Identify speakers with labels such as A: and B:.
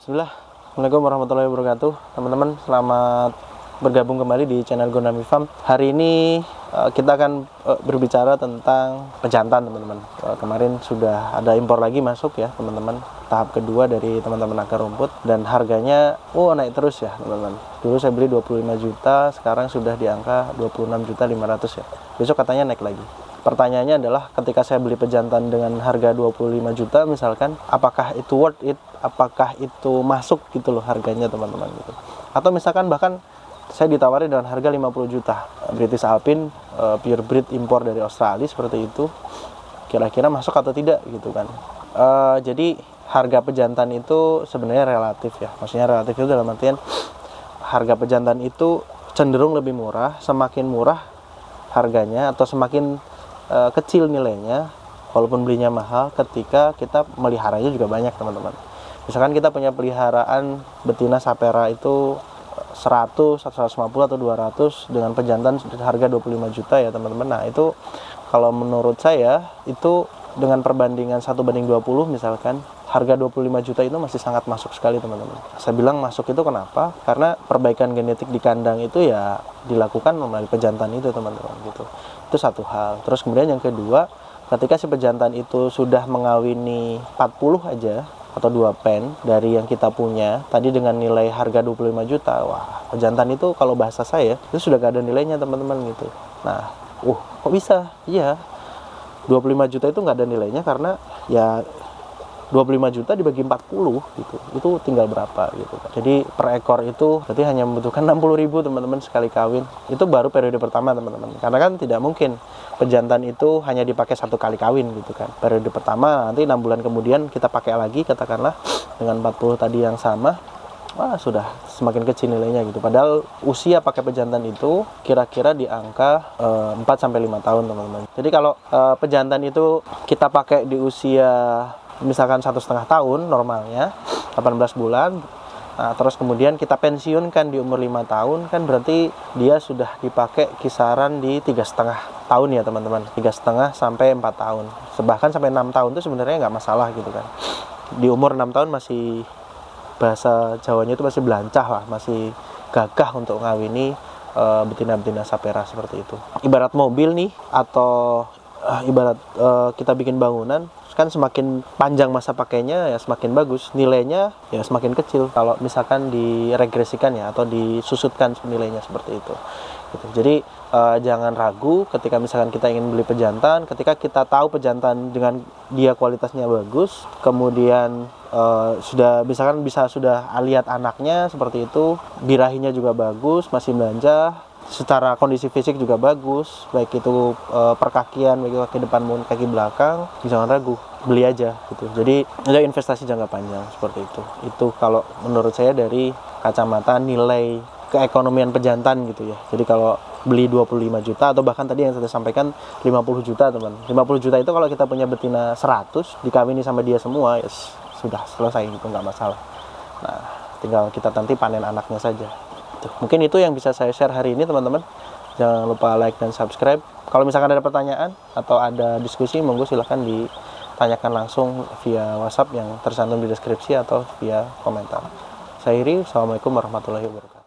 A: Bismillah. Assalamualaikum warahmatullahi wabarakatuh. Teman-teman, selamat bergabung kembali di channel Gonami Farm. Hari ini kita akan berbicara tentang pejantan, teman-teman. Kemarin sudah ada impor lagi masuk ya, teman-teman. Tahap kedua dari teman-teman akar rumput, dan harganya naik terus ya, teman-teman. Dulu saya beli 25 juta, sekarang sudah di angka 26.500.000 ya. Besok katanya naik lagi. Pertanyaannya adalah, ketika saya beli pejantan dengan harga 25 juta misalkan, apakah itu worth it? Apakah itu masuk gitu loh harganya, teman-teman gitu. Atau misalkan bahkan saya ditawari dengan harga 50 juta. British Alpine pure breed impor dari Australia seperti itu. Kira-kira masuk atau tidak gitu kan. Jadi harga pejantan itu sebenarnya relatif ya. Maksudnya relatif itu dalam artian harga pejantan itu cenderung lebih murah. Semakin murah harganya atau semakin kecil nilainya, walaupun belinya mahal, ketika kita meliharanya juga banyak, teman-teman. Misalkan kita punya peliharaan betina sapera itu 100, 150 atau 200 dengan pejantan harga 25 juta ya, teman-teman. Nah, itu kalau menurut saya itu dengan perbandingan 1:20 misalkan, harga 25 juta itu masih sangat masuk sekali, teman-teman. Saya bilang masuk itu kenapa? Karena perbaikan genetik di kandang itu ya dilakukan melalui pejantan itu, teman-teman gitu. Itu satu hal. Terus kemudian yang kedua, ketika si pejantan itu sudah mengawini 40 aja atau 2 pen dari yang kita punya tadi dengan nilai harga 25 juta, wah, pejantan itu kalau bahasa saya itu sudah gak ada nilainya, teman-teman gitu. Nah, kok bisa? Iya, 25 juta itu nggak ada nilainya karena ya 25 juta dibagi 40 gitu, itu tinggal berapa gitu kan. Jadi per ekor itu berarti hanya membutuhkan 60.000, teman-teman, sekali kawin. Itu baru periode pertama, teman-teman, karena kan tidak mungkin pejantan itu hanya dipakai satu kali kawin gitu kan. Periode pertama, nanti 6 bulan kemudian kita pakai lagi, katakanlah dengan 40 tadi yang sama, wah, sudah semakin kecil nilainya gitu. Padahal usia pakai pejantan itu kira-kira di angka 4-5 tahun, teman-teman. Jadi kalau pejantan itu kita pakai di usia misalkan 1,5 tahun normalnya, 18 bulan, nah, terus kemudian kita pensiunkan di umur 5 tahun, kan berarti dia sudah dipakai kisaran di 3,5 tahun ya, teman-teman. 3,5 sampai 4 tahun. Bahkan sampai 6 tahun itu sebenarnya nggak masalah gitu kan. Di umur 6 tahun masih, bahasa Jawanya itu masih belancah lah, masih gagah untuk ngawini betina-betina sapera seperti itu. Ibarat mobil nih, atau ibarat kita bikin bangunan, kan semakin panjang masa pakainya ya semakin bagus, nilainya ya semakin kecil kalau misalkan diregresikan ya, atau disusutkan nilainya seperti itu gitu. Jadi jangan ragu ketika misalkan kita ingin beli pejantan, ketika kita tahu pejantan dengan dia kualitasnya bagus, kemudian sudah misalkan sudah lihat anaknya seperti itu, birahinya juga bagus, masih belanja, secara kondisi fisik juga bagus, baik itu perkakian, baik itu kaki depan maupun kaki belakang, jangan ragu, beli aja gitu. Jadi ada investasi jangka panjang seperti itu. Itu kalau menurut saya dari kacamata nilai keekonomian pejantan gitu ya. Jadi kalau beli 25 juta atau bahkan tadi yang saya sampaikan 50 juta, teman. 50 juta itu kalau kita punya betina 100 dikawini sama dia semua, ya sudah selesai gitu, nggak masalah. Nah, tinggal kita nanti panen anaknya saja. Mungkin itu yang bisa saya share hari ini, teman-teman. Jangan lupa like dan subscribe. Kalau misalkan ada pertanyaan atau ada diskusi, monggo silahkan ditanyakan langsung via WhatsApp yang tercantum di deskripsi atau via komentar. Saya Iri, Assalamualaikum warahmatullahi wabarakatuh.